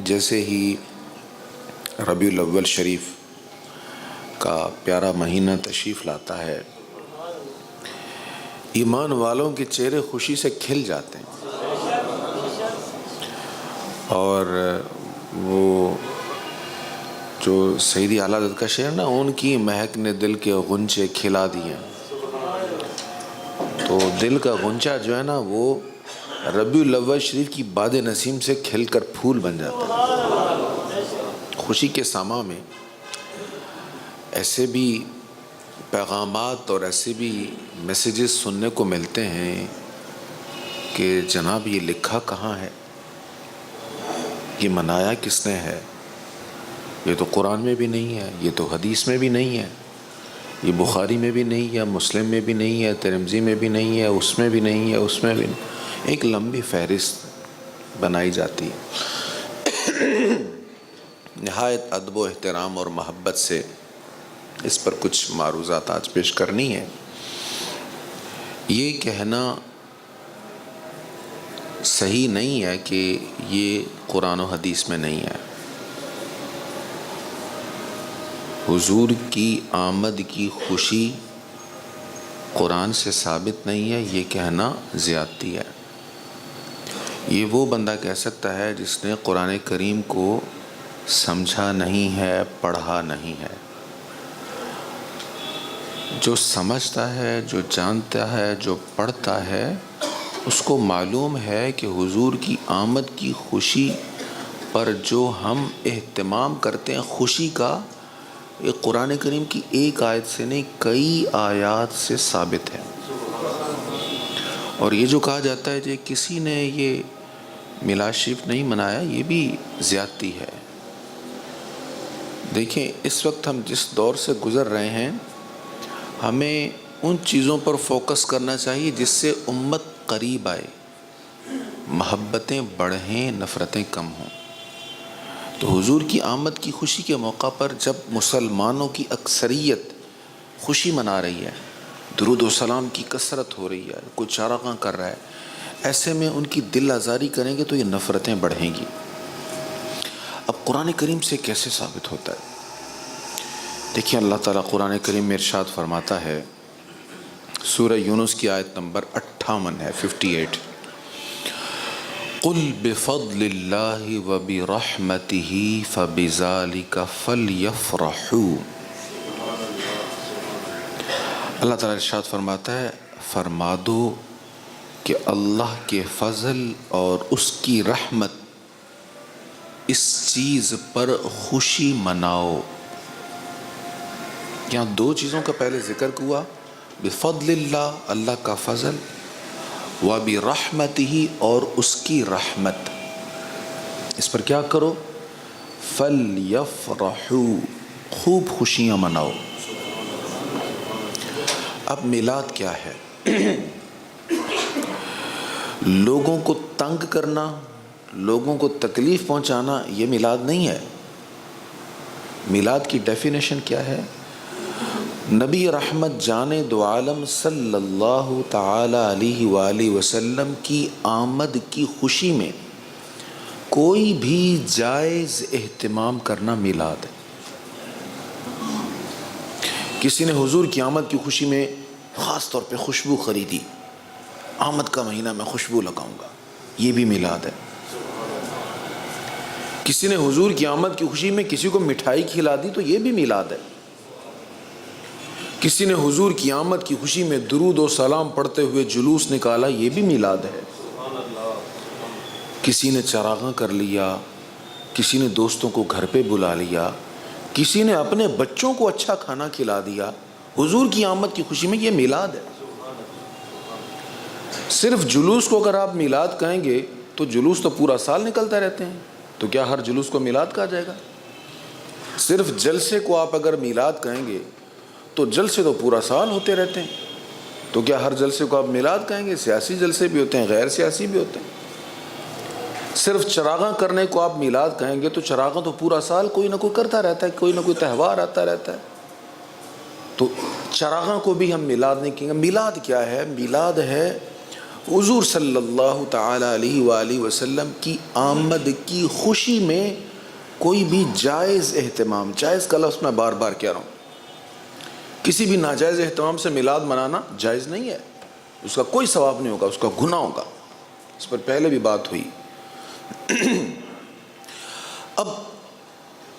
جیسے ہی ربیع الاول شریف کا پیارا مہینہ تشریف لاتا ہے، ایمان والوں کے چہرے خوشی سے کھل جاتے ہیں، اور وہ جو سیدی اعلیٰ حضرت کا شعر نا، ان کی مہک نے دل کے غنچے کھلا دیے، تو دل کا غنچہ جو ہے نا وہ ربیع الاول شریف کی باد نسیم سے کھل کر پھول بن جاتا ہے۔ خوشی کے ساماں میں ایسے بھی پیغامات اور ایسے بھی میسیجز سننے کو ملتے ہیں کہ جناب یہ لکھا کہاں ہے، یہ منایا کس نے ہے، یہ تو قرآن میں بھی نہیں ہے، یہ تو حدیث میں بھی نہیں ہے، یہ بخاری میں بھی نہیں ہے، مسلم میں بھی نہیں ہے، ترمذی میں بھی نہیں ہے، اس میں بھی نہیں ہے، اس میں بھی نہیں۔ ایک لمبی فہرست بنائی جاتی ہے۔ نہایت ادب و احترام اور محبت سے اس پر کچھ معروضات آج پیش کرنی ہے۔ یہ کہنا صحیح نہیں ہے کہ یہ قرآن و حدیث میں نہیں ہے۔ حضور کی آمد کی خوشی قرآن سے ثابت نہیں ہے، یہ کہنا زیادتی ہے۔ یہ وہ بندہ کہہ سکتا ہے جس نے قرآن کریم کو سمجھا نہیں ہے، پڑھا نہیں ہے۔ جو سمجھتا ہے، جو جانتا ہے، جو پڑھتا ہے، اس کو معلوم ہے کہ حضور کی آمد کی خوشی پر جو ہم اہتمام کرتے ہیں، خوشی کا، یہ قرآن کریم کی ایک آیت سے نہیں کئی آیات سے ثابت ہے۔ اور یہ جو کہا جاتا ہے کہ کسی نے یہ میلاد شریف نہیں منایا، یہ بھی زیادتی ہے۔ دیکھیں اس وقت ہم جس دور سے گزر رہے ہیں، ہمیں ان چیزوں پر فوکس کرنا چاہیے جس سے امت قریب آئے، محبتیں بڑھیں، نفرتیں کم ہوں۔ تو حضور کی آمد کی خوشی کے موقع پر جب مسلمانوں کی اکثریت خوشی منا رہی ہے، درود و سلام کی کثرت ہو رہی ہے، کوئی چارہ کر رہا ہے، ایسے میں ان کی دل آزاری کریں گے تو یہ نفرتیں بڑھیں گی۔ اب قرآن کریم سے کیسے ثابت ہوتا ہے؟ دیکھیں اللہ تعالیٰ قرآن کریم میں ارشاد فرماتا ہے، سورہ یونس کی آیت نمبر 58 ہے، 58۔ قُلْ بِفَضْلِ اللَّهِ وَبِرَحْمَتِهِ فَبِذَلِكَ فَلْيَفْرَحُوا۔ اللہ تعالیٰ ارشاد فرماتا ہے، فرما دو کہ اللہ کے فضل اور اس کی رحمت، اس چیز پر خوشی مناؤ۔ یہاں دو چیزوں کا پہلے ذکر ہوا، بفضل اللہ، اللہ کا فضل، وبرحمتہ، اور اس کی رحمت۔ اس پر کیا کرو؟ فلیفرحوا، خوب خوشیاں مناؤ۔ اب میلاد کیا ہے؟ لوگوں کو تنگ کرنا، لوگوں کو تکلیف پہنچانا، یہ میلاد نہیں ہے۔ میلاد کی ڈیفینیشن کیا ہے؟ نبی رحمت جان دو عالم صلی اللہ تعالی علیہ وآلہ وسلم کی آمد کی خوشی میں کوئی بھی جائز اہتمام کرنا میلاد ہے۔ کسی نے حضور کی آمد کی خوشی میں خاص طور پہ خوشبو خریدی، آمد کا مہینہ میں خوشبو لگاؤں گا، یہ بھی میلاد ہے۔ کسی نے حضور کی آمد کی خوشی میں کسی کو مٹھائی کھلا دی تو یہ بھی میلاد ہے۔ کسی نے حضور کی آمد کی خوشی میں درود و سلام پڑھتے ہوئے جلوس نکالا، یہ بھی میلاد ہے۔ کسی نے چراغاں کر لیا، کسی نے دوستوں کو گھر پہ بلا لیا، کسی نے اپنے بچوں کو اچھا کھانا کھلا دیا، حضور کی آمد کی خوشی میں یہ میلاد ہے۔ صرف جلوس کو اگر آپ میلاد کہیں گے تو جلوس تو پورا سال نکلتے رہتے ہیں، تو کیا ہر جلوس کو میلاد کہا جائے گا؟ صرف جلسے کو آپ اگر میلاد کہیں گے تو جلسے تو پورا سال ہوتے رہتے ہیں، تو کیا ہر جلسے کو آپ میلاد کہیں گے؟ سیاسی جلسے بھی ہوتے ہیں، غیر سیاسی بھی ہوتے ہیں۔ صرف چراغاں کرنے کو آپ میلاد کہیں گے تو چراغاں تو پورا سال کوئی نہ کوئی کرتا رہتا ہے، کوئی نہ کوئی تہوار آتا رہتا ہے، تو چراغاں کو بھی ہم میلاد نہیں کہیں گے۔ میلاد کیا ہے؟ میلاد ہے حضور صلی اللہ تعالی علیہ وآلہ وسلم کی آمد کی خوشی میں کوئی بھی جائز اہتمام، جائز کا لفظ میں بار بار کہہ رہا ہوں، کسی بھی ناجائز اہتمام سے میلاد منانا جائز نہیں ہے، اس کا کوئی ثواب نہیں ہوگا، اس کا گناہ ہوگا، اس پر پہلے بھی بات ہوئی۔ اب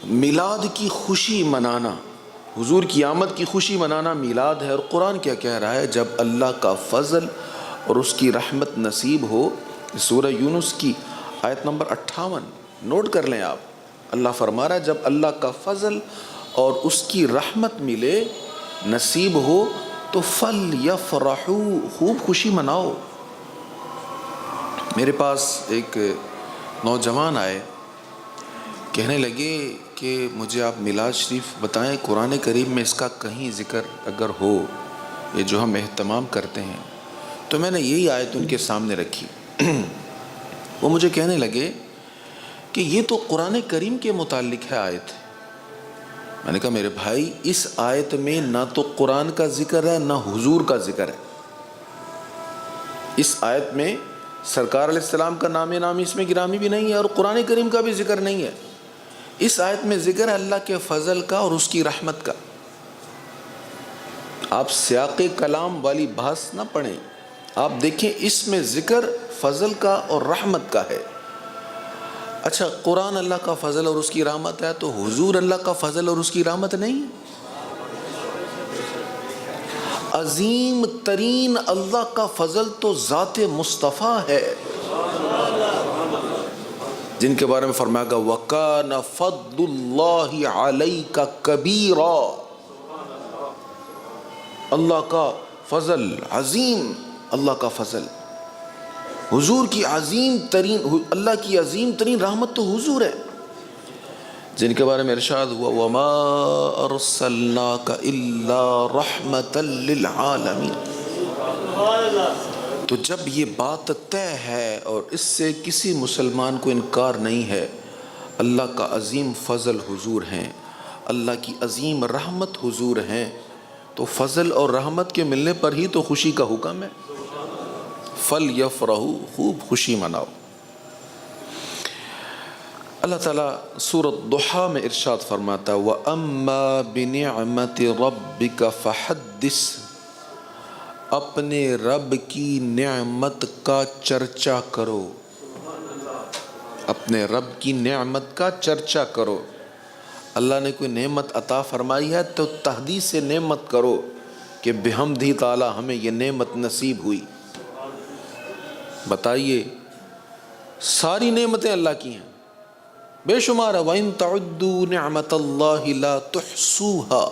میلاد کی خوشی منانا، حضور کی آمد کی خوشی منانا میلاد ہے، اور قرآن کیا کہہ رہا ہے؟ جب اللہ کا فضل اور اس کی رحمت نصیب ہو۔ سورہ یونس کی آیت نمبر 58 نوٹ کر لیں آپ، اللہ فرما رہا ہے جب اللہ کا فضل اور اس کی رحمت ملے، نصیب ہو، تو فَلْيَفْرَحُوا، خوب خوشی مناؤ۔ میرے پاس ایک نوجوان آئے، کہنے لگے کہ مجھے آپ میلاد شریف بتائیں، قرآن کریم میں اس کا کہیں ذکر اگر ہو، یہ جو ہم اہتمام کرتے ہیں۔ تو میں نے یہی آیت ان کے سامنے رکھی، وہ مجھے کہنے لگے کہ یہ تو قرآن کریم کے متعلق ہے آیت۔ میں نے کہا میرے بھائی، اس آیت میں نہ تو قرآن کا ذکر ہے نہ حضور کا ذکر ہے، اس آیت میں سرکار علیہ السلام کا نام نامی اس میں گرامی بھی نہیں ہے، اور قرآن کریم کا بھی ذکر نہیں ہے۔ اس آیت میں ذکر ہے اللہ کے فضل کا اور اس کی رحمت کا۔ آپ سیاق کلام والی بحث نہ پڑھیں، آپ دیکھیں اس میں ذکر فضل کا اور رحمت کا ہے۔ اچھا، قرآن اللہ کا فضل اور اس کی رحمت ہے، تو حضور اللہ کا فضل اور اس کی رحمت نہیں ہے؟ عظیم ترین اللہ کا فضل تو ذات مصطفیٰ ہے، جن کے بارے میں فرمایا گا وَكَانَ فَضْلُ اللَّهِ عَلَيْكَ كَبِيرًا، اللہ کا فضل عظیم، اللہ کا فضل، حضور کی عظیم ترین، اللہ کی عظیم ترین رحمت تو حضور ہے، جن کے بارے میں ارشاد ہوا وَمَا أَرْسَلْنَاكَ إِلَّا رَحْمَةً لِلْعَالَمِينَ۔ تو جب یہ بات طے ہے اور اس سے کسی مسلمان کو انکار نہیں ہے، اللہ کا عظیم فضل حضور ہیں، اللہ کی عظیم رحمت حضور ہیں، تو فضل اور رحمت کے ملنے پر ہی تو خوشی کا حکم ہے۔ فَلْيَفْرَحُوا، خوب خوشی مناؤ۔ اللہ تعالیٰ سورۃ ضحیٰ میں ارشاد فرماتا ہے وَأَمَّا بِنِعْمَةِ رَبِّكَ فَحَدِّثْ، اپنے رب کی نعمت کا چرچا کرو، اپنے رب کی نعمت کا چرچا کرو۔ اللہ نے کوئی نعمت عطا فرمائی ہے تو تحدیث سے نعمت کرو کہ بحمدہ تعالیٰ ہمیں یہ نعمت نصیب ہوئی۔ بتائیے، ساری نعمتیں اللہ کی ہیں، بے شمار ہے، وَإِن تَعُدُّوا نِعْمَةَ اللَّهِ لَا تُحْصُوهَا،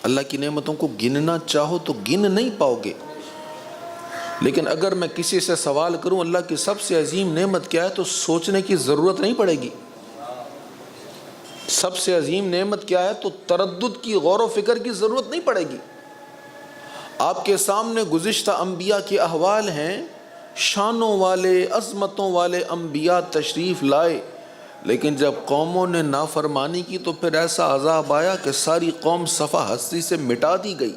اللہ کی نعمتوں کو گننا چاہو تو گن نہیں پاؤ گے۔ لیکن اگر میں کسی سے سوال کروں اللہ کی سب سے عظیم نعمت کیا ہے، تو سوچنے کی ضرورت نہیں پڑے گی۔ سب سے عظیم نعمت کیا ہے تو تردد کی، غور و فکر کی ضرورت نہیں پڑے گی۔ آپ کے سامنے گزشتہ انبیاء کے احوال ہیں، شانوں والے، عظمتوں والے انبیاء تشریف لائے، لیکن جب قوموں نے نافرمانی کی تو پھر ایسا عذاب آیا کہ ساری قوم صفحہ ہستی سے مٹا دی گئی۔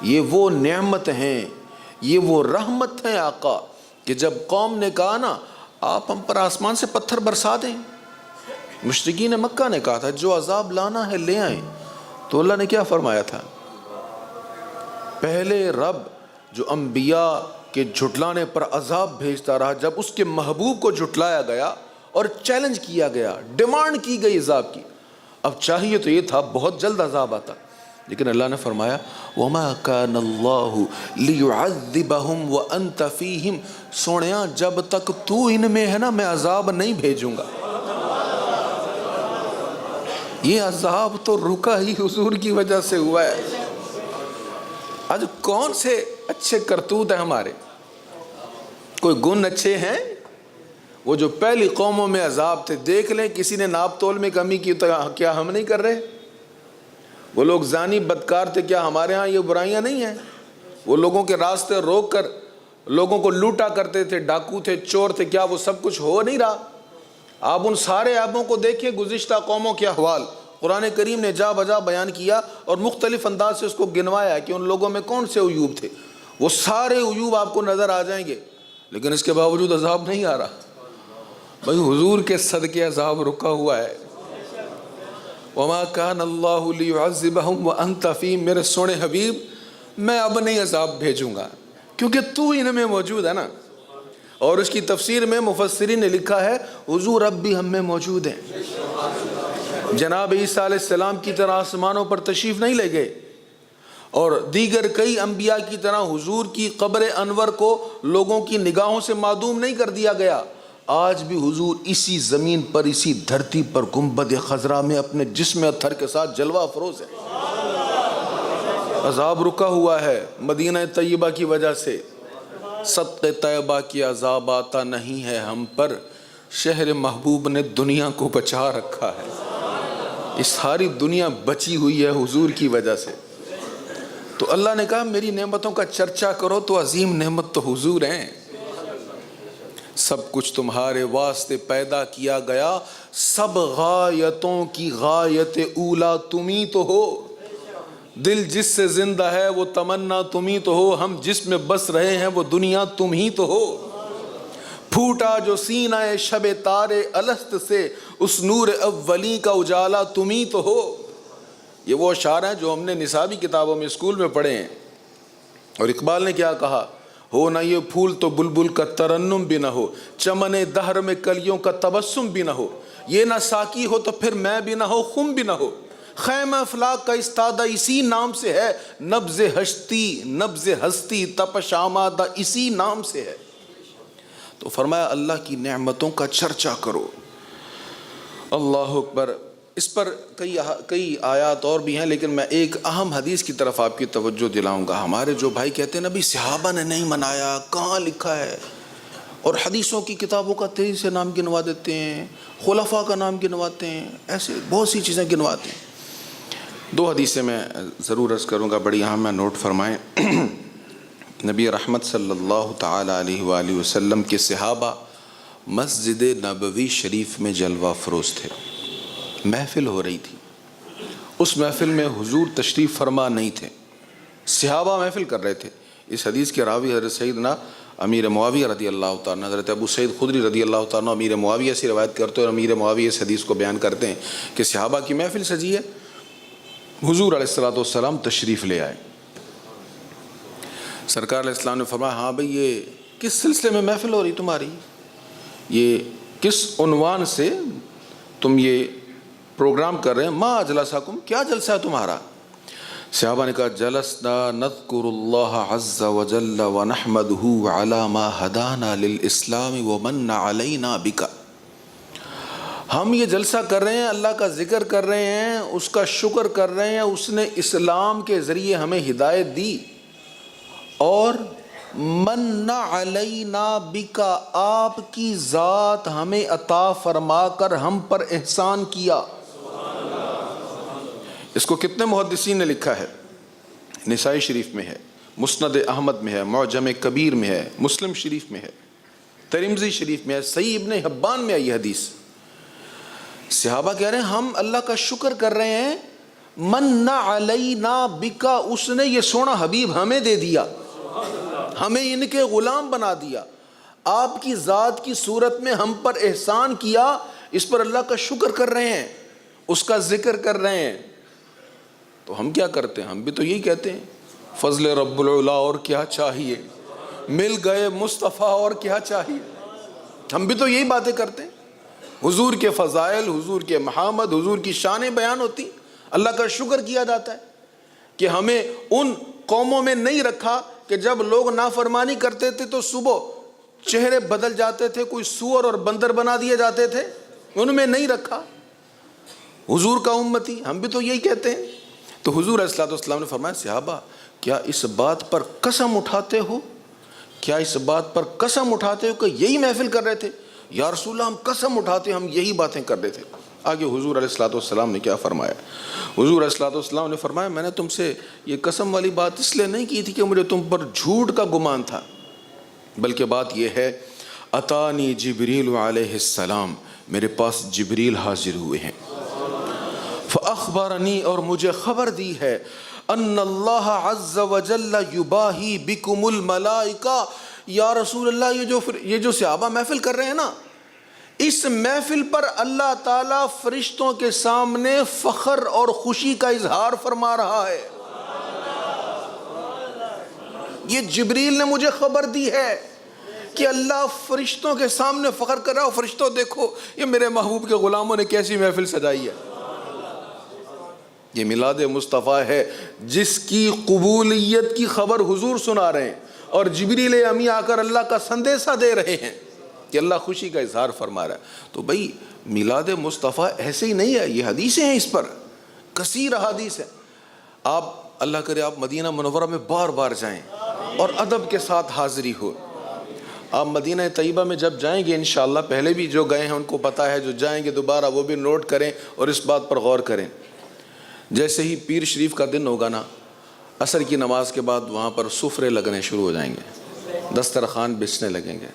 یہ وہ نعمت ہیں، یہ وہ رحمت ہیں آقا، کہ جب قوم نے کہا نا آپ ہم پر آسمان سے پتھر برسا دیں، مشرکین مکہ نے کہا تھا جو عذاب لانا ہے لے آئیں، تو اللہ نے کیا فرمایا تھا؟ پہلے رب جو انبیاء کے جھٹلانے پر عذاب بھیجتا رہا، جب اس کے محبوب کو جھٹلایا گیا اور چیلنج کیا گیا، ڈیمانڈ کی گئی عذاب کی، اب چاہیے تو یہ تھا بہت جلد عذاب آتا، لیکن اللہ نے فرمایا وَمَا كَانَ اللَّهُ لِيُعَذِّبَهُمْ وَأَنْتَ فِيهِمْ، سونیا جب تک تو ان میں ہے نا میں عذاب نہیں بھیجوں گا۔ یہ عذاب تو رکا ہی حضور کی وجہ سے ہوا ہے۔ آج کون سے اچھے کرتوت ہیں ہمارے، کوئی گن اچھے ہیں؟ وہ جو پہلی قوموں میں عذاب تھے، دیکھ لیں کسی نے ناپ تول میں کمی کی تو کیا ہم نہیں کر رہے؟ وہ لوگ زانی بدکار تھے، کیا ہمارے ہاں یہ برائیاں نہیں ہیں؟ وہ لوگوں کے راستے روک کر لوگوں کو لوٹا کرتے تھے، ڈاکو تھے، چور تھے، کیا وہ سب کچھ ہو نہیں رہا؟ آپ ان سارے عیبوں کو دیکھیں، گزشتہ قوموں کے احوال قرآن کریم نے جا بجا بیان کیا اور مختلف انداز سے اس کو گنوایا کہ ان لوگوں میں کون سے عیوب تھے۔ وہ سارے عیوب آپ کو نظر آ جائیں گے، لیکن اس کے باوجود عذاب نہیں آ رہا۔ بھائی حضور کے صدقے عذاب رکا ہوا ہے۔ وما کان اللہ لیعذبہم وانت فیہم، میرے سونے حبیب میں اب نہیں عذاب بھیجوں گا کیونکہ تو ان میں موجود ہے نا۔ اور اس کی تفسیر میں مفسرین نے لکھا ہے حضور اب بھی ہم میں موجود ہیں۔ جناب عیسیٰ علیہ السلام کی طرح آسمانوں پر تشریف نہیں لے گئے، اور دیگر کئی انبیاء کی طرح حضور کی قبر انور کو لوگوں کی نگاہوں سے معدوم نہیں کر دیا گیا۔ آج بھی حضور اسی زمین پر، اسی دھرتی پر گنبد خضرا میں اپنے جسم اطہر کے ساتھ جلوہ افروز ہے۔ عذاب رکا ہوا ہے مدینہ طیبہ کی وجہ سے، صدقے طیبہ کی عذاب آتا نہیں ہے ہم پر، شہر محبوب نے دنیا کو بچا رکھا ہے۔ اس ساری دنیا بچی ہوئی ہے حضور کی وجہ سے۔ تو اللہ نے کہا میری نعمتوں کا چرچا کرو تو عظیم نعمت تو حضور ہیں۔ سب کچھ تمہارے واسطے پیدا کیا گیا، سب غایتوں کی غایت اولا تمہیں تو ہو، دل جس سے زندہ ہے وہ تمنا تمہیں تو ہو، ہم جس میں بس رہے ہیں وہ دنیا تم ہی تو ہو، پھوٹا جو سینہ شب تارے الست سے اس نور اولی کا اجالا تم ہی تو ہو۔ یہ وہ اشعار ہیں جو ہم نے نصابی کتابوں میں اسکول میں پڑھے ہیں۔ اور اقبال نے کیا کہا، ہو نہ یہ پھول تو بلبل کا ترنم بھی نہ ہو، چمن دہر میں کلیوں کا تبسم بھی نہ ہو، یہ نہ ساقی ہو تو پھر میں بھی نہ ہو، خم بھی نہ ہو، خیمہ افلاک کا استادہ اسی نام سے ہے، نبض ہستی تپش آمادہ اسی نام سے ہے۔ تو فرمایا اللہ کی نعمتوں کا چرچا کرو۔ اللہ اکبر۔ اس پر کئی آیات اور بھی ہیں، لیکن میں ایک اہم حدیث کی طرف آپ کی توجہ دلاؤں گا۔ ہمارے جو بھائی کہتے ہیں نبی صحابہ نے نہیں منایا، کہاں لکھا ہے؟ اور حدیثوں کی کتابوں کا تیزی سے نام گنوا دیتے ہیں، خلفاء کا نام گنواتے ہیں، ایسے بہت سی چیزیں گنواتے ہیں۔ دو حدیثیں میں ضرور عرض کروں گا، بڑی اہم، میں نوٹ فرمائیں۔ نبی رحمت صلی اللہ تعالی علیہ وآلہ وسلم کے صحابہ مسجد نبوی شریف میں جلوہ افروز تھے، محفل ہو رہی تھی، اس محفل میں حضور تشریف فرما نہیں تھے، صحابہ محفل کر رہے تھے۔ اس حدیث کے راوی حضرت سیدنا امیر معاویہ رضی اللہ تعالیٰ، حضرت ابو سعید خدری رضی اللہ تعالیٰ امیر معاویہ سے روایت کرتے ہیں، اور امیر معاویہ اس حدیث کو بیان کرتے ہیں کہ صحابہ کی محفل سجی ہے، حضور علیہ السلام تشریف لے آئے۔ سرکار علیہ السلام نے فرمایا ہاں بھئی یہ کس سلسلے میں محفل ہو رہی تمہاری، یہ کس عنوان سے تم یہ پروگرام کر رہے ہیں؟ ما اجلسکم، کیا جلسہ ہے تمہارا؟ صحابہ نے کہا جلسنا نذکر اللہ عز وجل ونحمدہ علی ما ہدانا للاسلام ومن علینا بک، ہم یہ جلسہ کر رہے ہیں، اللہ کا ذکر کر رہے ہیں، اس کا شکر کر رہے ہیں، اس نے اسلام کے ذریعے ہمیں ہدایت دی، اور من علینا بکا، آپ کی ذات ہمیں عطا فرما کر ہم پر احسان کیا۔ اس کو کتنے محدثین نے لکھا ہے؟ نسائی شریف میں ہے، مسند احمد میں ہے، معجم کبیر میں ہے، مسلم شریف میں ہے، ترمذی شریف میں ہے، صحیح ابن حبان میں ہے یہ حدیث۔ صحابہ کہہ رہے ہیں ہم اللہ کا شکر کر رہے ہیں، من علینا بکا، اس نے یہ سونا حبیب ہمیں دے دیا، ہمیں ان کے غلام بنا دیا، آپ کی ذات کی صورت میں ہم پر احسان کیا، اس پر اللہ کا شکر کر رہے ہیں، اس کا ذکر کر رہے ہیں۔ تو ہم کیا کرتے ہیں؟ ہم بھی تو یہی کہتے ہیں فضل رب العلا، اور کیا چاہیے، مل گئے مصطفیٰ، اور کیا چاہیے، ہم بھی تو یہی باتیں کرتے ہیں۔ حضور کے فضائل، حضور کے محامد، حضور کی شانیں بیان ہوتی، اللہ کا شکر کیا جاتا ہے کہ ہمیں ان قوموں میں نہیں رکھا کہ جب لوگ نافرمانی کرتے تھے تو صبح چہرے بدل جاتے تھے، کوئی سور اور بندر بنا دیے جاتے تھے، ان میں نہیں رکھا، حضور کا امتی، ہم بھی تو یہی کہتے ہیں۔ تو حضور علیہ السلام نے فرمایا صحابہ کیا اس بات پر قسم اٹھاتے ہو، کیا اس بات پر قسم اٹھاتے ہو کہ یہی محفل کر رہے تھے؟ یا رسول اللہ ہم قسم اٹھاتے ہم یہی باتیں کر رہے تھے۔ آگے حضور علیہ السلام نے کیا فرمایا؟ حضور علیہ السلام نے فرمایا میں نے تم سے یہ قسم والی بات اس لیے نہیں کی تھی کہ مجھے تم پر جھوٹ کا گمان تھا، بلکہ بات یہ ہے اتانی جبریل علیہ السلام، میرے پاس جبریل حاضر ہوئے ہیں، فاخبرنی، اور مجھے خبر دی ہے، ان اللہ عز وجل یباہی بکم الملائکہ. یا رسول اللہ یہ جو صحابہ محفل کر رہے ہیں نا، اس محفل پر اللہ تعالیٰ فرشتوں کے سامنے فخر اور خوشی کا اظہار فرما رہا ہے. یہ جبریل نے مجھے خبر دی ہے کہ اللہ فرشتوں کے سامنے فخر کر رہا ہے. فرشتوں دیکھو یہ میرے محبوب کے غلاموں نے کیسی محفل سجائی ہے. یہ میلاد مصطفیٰ ہے جس کی قبولیت کی خبر حضور سنا رہے ہیں، اور جبریل امی آ کر اللہ کا سندیشہ دے رہے ہیں کہ اللہ خوشی کا اظہار فرما رہا ہے. تو بھائی میلاد مصطفیٰ ایسے ہی نہیں ہے، یہ حدیثیں ہیں، اس پر کثیر احادیث ہیں. آپ اللہ کرے آپ مدینہ منورہ میں بار بار جائیں اور ادب کے ساتھ حاضری ہو. آپ مدینہ طیبہ میں جب جائیں گے انشاءاللہ، پہلے بھی جو گئے ہیں ان کو پتہ ہے، جو جائیں گے دوبارہ وہ بھی نوٹ کریں اور اس بات پر غور کریں. جیسے ہی پیر شریف کا دن ہوگا نا، عصر کی نماز کے بعد وہاں پر سفرے لگنے شروع ہو جائیں گے، دسترخوان بچھنے لگیں گے.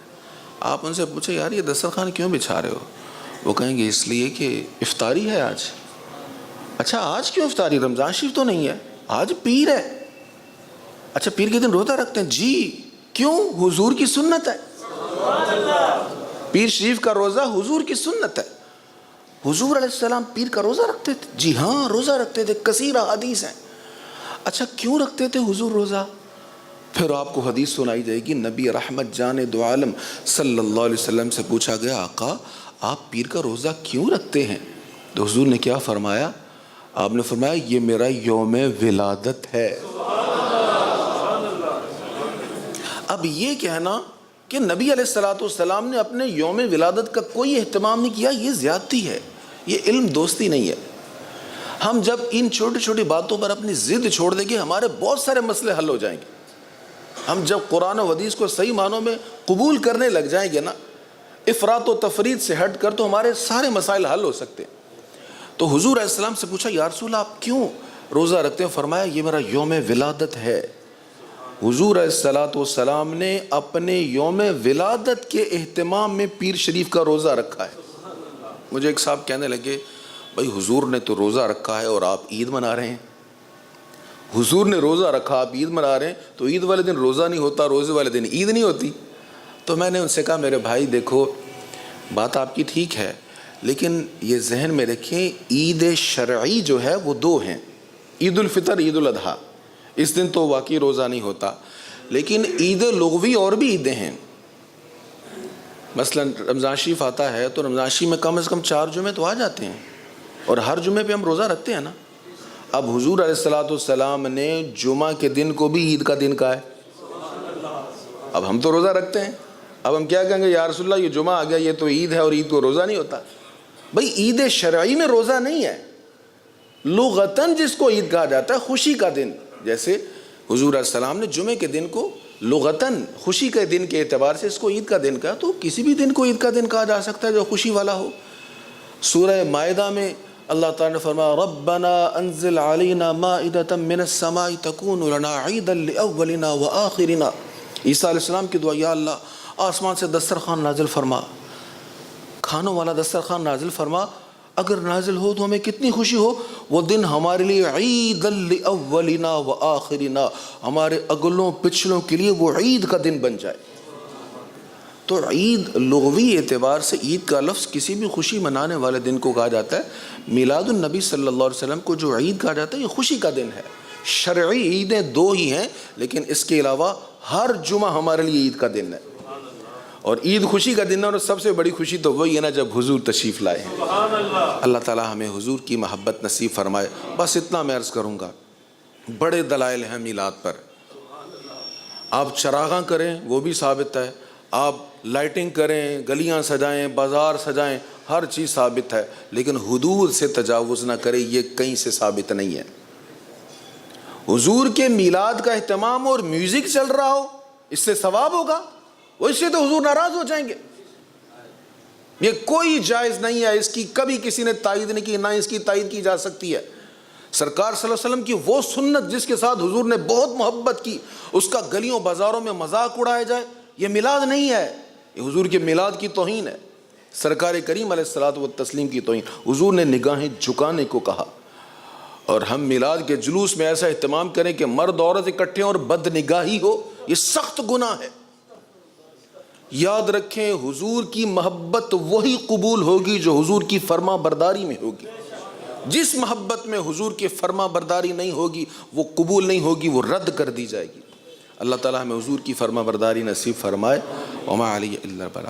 آپ ان سے پوچھیں یار یہ دسترخوان کیوں بچھا رہے ہو؟ وہ کہیں گے اس لیے کہ افطاری ہے آج. اچھا آج کیوں افطاری؟ رمضان شریف تو نہیں ہے، آج پیر ہے. اچھا پیر کے دن روزہ رکھتے ہیں؟ جی. کیوں؟ حضور کی سنت ہے. پیر شریف کا روزہ حضور کی سنت ہے. حضور علیہ السلام پیر کا روزہ رکھتے تھے؟ جی ہاں روزہ رکھتے تھے، کثیر حدیث ہیں. اچھا کیوں رکھتے تھے حضور روزہ؟ پھر آپ کو حدیث سنائی جائے گی، نبی رحمت جان دو عالم صلی اللہ علیہ وسلم سے پوچھا گیا آقا آپ پیر کا روزہ کیوں رکھتے ہیں؟ تو حضور نے کیا فرمایا؟ آپ نے فرمایا یہ میرا یوم ولادت ہے. اب یہ کہنا کہ نبی علیہ السلام نے اپنے یوم ولادت کا کوئی اہتمام نہیں کیا، یہ زیادتی ہے، یہ علم دوستی نہیں ہے. ہم جب ان چھوٹی چھوٹی باتوں پر اپنی ضد چھوڑ دیں گے ہمارے بہت سارے مسئلے حل ہو جائیں گے. ہم جب قرآن و حدیث کو صحیح معنوں میں قبول کرنے لگ جائیں گے نا، افراط و تفرید سے ہٹ کر، تو ہمارے سارے مسائل حل ہو سکتے ہیں. تو حضور علیہ السلام سے پوچھا یا رسول اللہ آپ کیوں روزہ رکھتے ہیں؟ فرمایا یہ میرا یوم ولادت ہے. حضور علیہ السلام نے اپنے یوم ولادت کے اہتمام میں پیر شریف کا روزہ رکھا ہے. مجھے ایک صاحب کہنے لگے بھائی حضور نے تو روزہ رکھا ہے اور آپ عید منا رہے ہیں. حضور نے روزہ رکھا آپ عید منا رہے ہیں، تو عید والے دن روزہ نہیں ہوتا، روزے والے دن عید نہیں ہوتی. تو میں نے ان سے کہا میرے بھائی دیکھو بات آپ کی ٹھیک ہے، لیکن یہ ذہن میں رکھیں عید شرعی جو ہے وہ دو ہیں، عید الفطر عید الاضحیٰ. اس دن تو واقعی روزہ نہیں ہوتا، لیکن عید لغوی اور بھی عیدیں ہیں. مثلا رمضان شریف آتا ہے تو رمضان شریف میں کم از کم 4 جمعے تو آ جاتے ہیں، اور ہر جمعے پہ ہم روزہ رکھتے ہیں نا. اب حضور علیہ السلام نے جمعہ کے دن کو بھی عید کا دن کہا ہے. اب ہم تو روزہ رکھتے ہیں، اب ہم کیا کہیں گے یا رسول اللہ یہ جمعہ آ گیا یہ تو عید ہے اور عید کو روزہ نہیں ہوتا. بھائی عید شرعی میں روزہ نہیں ہے، لغتاً جس کو عید کہا جاتا ہے خوشی کا دن. جیسے حضور علیہ السلام نے جمعے کے دن کو لغتاً خوشی کے دن کے اعتبار سے اس کو عید کا دن کہا، تو کسی بھی دن کو عید کا دن کہا جا سکتا ہے جو خوشی والا ہو. سورہ مائدہ میں اللہ تعالیٰ نے فرمایا ربنا انزل علینا مائدۃ من السماء تکون لنا عیدا لاولنا وآخرنا. عیسیٰ علیہ السلام کی دعا، یا اللہ آسمان سے دسترخوان نازل فرما، کھانوں والا دسترخوان نازل فرما. اگر نازل ہو تو ہمیں کتنی خوشی ہو، وہ دن ہمارے لیے عید لاولنا وآخرنا، ہمارے اگلوں پچھلوں کے لیے وہ عید کا دن بن جائے. تو عید لغوی اعتبار سے عید کا لفظ کسی بھی خوشی منانے والے دن کو کہا جاتا ہے. میلاد النبی صلی اللہ علیہ وسلم کو جو عید کہا جاتا ہے یہ خوشی کا دن ہے. شرعی عیدیں 2 ہی ہیں، لیکن اس کے علاوہ ہر جمعہ ہمارے لیے عید کا دن ہے، اور عید خوشی کا دن ہے. اور سب سے بڑی خوشی تو وہی ہے نا جب حضور تشریف لائے ہیں. اللہ تعالی ہمیں حضور کی محبت نصیب فرمائے. بس اتنا میں عرض کروں گا، بڑے دلائل ہیں میلاد پر. آپ چراغاں کریں وہ بھی ثابت ہے، آپ لائٹنگ کریں، گلیاں سجائیں، بازار سجائیں، ہر چیز ثابت ہے، لیکن حدود سے تجاوز نہ کریں، یہ کہیں سے ثابت نہیں ہے. حضور کے میلاد کا اہتمام اور میوزک چل رہا ہو اس سے ثواب ہوگا، وہ اس سے تو حضور ناراض ہو جائیں گے. یہ کوئی جائز نہیں ہے، اس کی کبھی کسی نے تائید نہیں کی، نہ اس کی تائید کی جا سکتی ہے. سرکار صلی اللہ علیہ وسلم کی وہ سنت جس کے ساتھ حضور نے بہت محبت کی، اس کا گلیوں بازاروں میں مذاق اڑایا جائے، یہ میلاد نہیں ہے، یہ حضور کے میلاد کی توہین ہے، سرکار کریم علیہ الصلوۃ والتسلیم کی توہین. حضور نے نگاہیں جھکانے کو کہا اور ہم میلاد کے جلوس میں ایسا اہتمام کریں کہ مرد عورت اکٹھے اور بد نگاہی ہو، یہ سخت گناہ ہے۔ یاد رکھیں حضور کی محبت وہی قبول ہوگی جو حضور کی فرما برداری میں ہوگی۔ جس محبت میں حضور کی فرما برداری نہیں ہوگی وہ قبول نہیں ہوگی، وہ رد کر دی جائے گی۔ اللہ تعالیٰ ہمیں حضور کی فرما برداری نصیب فرمائے۔ وما علیہ الا البلاغ۔